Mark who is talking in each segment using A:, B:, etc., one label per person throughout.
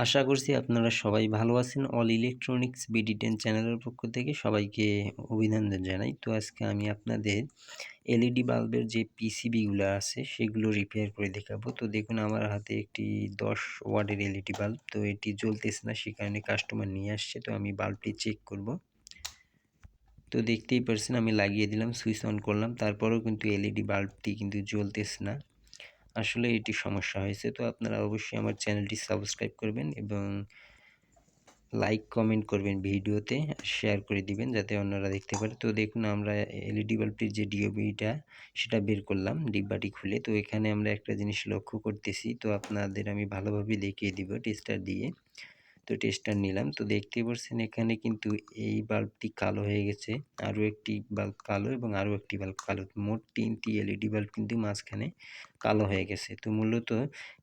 A: আশা করছি আপনারা সবাই ভালো আছেন। অল ইলেকট্রনিক্স BD10 চ্যানেলের পক্ষ থেকে সবাইকে অভিনন্দন জানাই। তো আজকে আমি আপনাদের এলইডি বাল্বের যে পিসিবিগুলো আছে সেগুলো রিপেয়ার করে দেখাবো। তো দেখুন আমার হাতে একটি 10 ওয়াটের এলইডি বাল্ব, তো এটি জ্বলতেছে না, সে কারণে কাস্টমার নিয়ে আসছে। তো আমি বাল্বটি চেক করব। তো দেখতেই পারছেন আমি লাগিয়ে দিলাম, সুইচ অন করলাম, তারপরেও কিন্তু এলইডি বাল্বটি কিন্তু জ্বলতেছে না। আসলে এটি সমস্যা হয়েছে। তো আপনারা অবশ্যই আমার চ্যানেলটি সাবস্ক্রাইব করবেন এবং লাইক কমেন্ট করবেন, ভিডিওতে শেয়ার করে দিবেন যাতে অন্যরা দেখতে পারে। তো দেখুন আমরা এলইডি বাল্বটির যে ডিওবিটা সেটা বের করলাম ডিব্বাটি খুলে। তো এখানে আমরা একটা জিনিস লক্ষ্য করতেছি, তো আপনাদের আমি ভালোভাবে দেখিয়ে দিব টেস্টার দিয়ে। তো টেস্টার নিলাম, তো দেখতেই পাচ্ছেন এখানে কিন্তু এই বাল্বটি কালো হয়ে গেছে, আরও একটি বাল্ব কালো এবং আরও একটি বাল্ব কালো, মোট 3টি এলইডি বাল্ব কিন্তু মাঝখানে কালো হয়ে গেছে। তো মূলত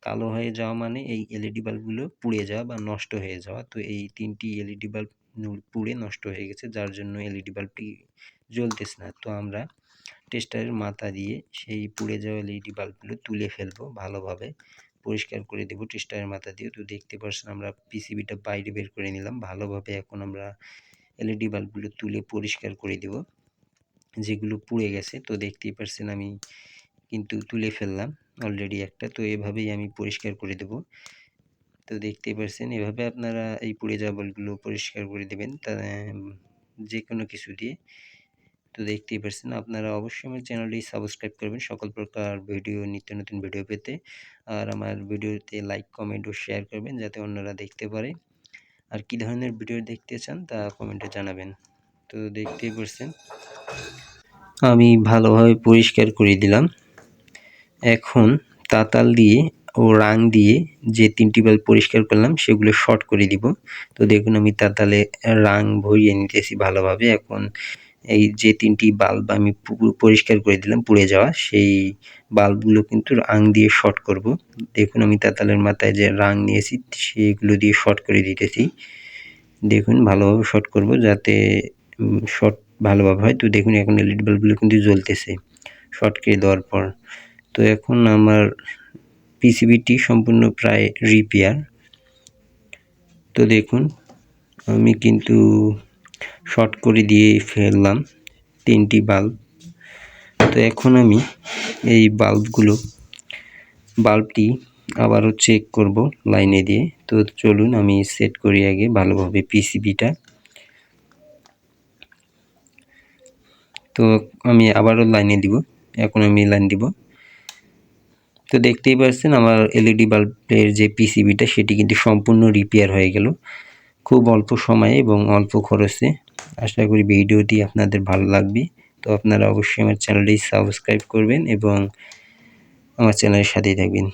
A: কালো হয়ে যাওয়া মানে এই এলইডি বাল্বগুলো পুড়ে যাওয়া বা নষ্ট হয়ে যাওয়া। তো এই 3টি এলইডি বাল্ব পুড়ে নষ্ট হয়ে গেছে, যার জন্য এলইডি বাল্বটি জ্বলতেছে না। তো আমরা টেস্টারের মাথা দিয়ে সেই পুড়ে যাওয়া এলইডি বাল্বগুলো তুলে ফেলবো, ভালোভাবে পরিষ্কার করে দেব টেস্টারের মাথা দিয়ে। তো দেখতে পাচ্ছেন আমরা পিসিবিটা বাইরে বের করে নিলাম ভালোভাবে। এখন আমরা এলইডি বাল্বগুলো তুলে পরিষ্কার করে দেব যেগুলো পুড়ে গেছে। তো দেখতেই পাচ্ছেন আমি কিন্তু তুলে ফেললাম অলরেডি একটা। তো এভাবেই আমি পরিষ্কার করে দেব। তো দেখতেই পাচ্ছেন এভাবে আপনারা এই পুড়ে যাওয়া বাল্বগুলো পরিষ্কার করে দেবেন যে কোনো কিছু দিয়ে। তো দেখতেই পাচ্ছেন আপনারা অবশ্যই আমার চ্যানেলটি সাবস্ক্রাইব করবেন সকল প্রকার ভিডিও, নিত্য নতুন ভিডিও পেতে। আর আমার ভিডিওতে লাইক কমেন্ট ও শেয়ার করবেন যাতে অন্যরা দেখতে পারে। আর কী ধরনের ভিডিও দেখতে চান তা কমেন্টে জানাবেন। তো দেখতেই পাচ্ছেন আমি ভালোভাবে পরিষ্কার করে দিলাম। এখন তাতাল দিয়ে ও রাং দিয়ে যে 3টি বাল্ব পরিষ্কার করলাম সেগুলো শর্ট করে দিব। তো দেখুন আমি তাতালে রাং ভরিয়ে নিতেছি ভালোভাবে। এখন এই যে 3টি বাল্ব আমি পরিষ্কার করে দিলাম পুড়ে যাওয়া, সেই বাল্বগুলো কিন্তু রাং দিয়ে শর্ট করব। দেখুন আমি তাতালের মাথায় যে রাং নিয়েছি সেগুলো দিয়ে শর্ট করে দিতেছি। দেখুন ভালোভাবে শর্ট করব যাতে শর্ট ভালোভাবে হয়। তো দেখুন এখন এলইডি বাল্বগুলো কিন্তু জ্বলতেছে শর্ট করে দেওয়ার পর। তো এখন আমার পিসিবিটি সম্পূর্ণ প্রায় রিপেয়ার। তো দেখুন আমি কিন্তু শর্ট করে দিয়ে ফেললাম 3টি বাল্ব। তো এখন আমি এই বাল্বটি আবারও চেক করব লাইনে দিয়ে। তো চলুন আমি সেট করি আগে ভালোভাবে পিসিবিটা। তো আমি আবারও লাইনে দিব, এখন আমি লাইন দিব। তো দেখতেই পাচ্ছেন আমার এলইডি বাল্বের যে পিসিবিটা সেটি কিন্তু সম্পূর্ণ রিপেয়ার হয়ে গেল খুব অল্প সময়ে এবং অল্প খরচে। আশা করি ভিডিওটি আপনাদের ভালো লাগবে। তো আপনারা অবশ্যই আমার চ্যানেলটি সাবস্ক্রাইব করবেন এবং আমার চ্যানেলের সাথেই থাকবেন।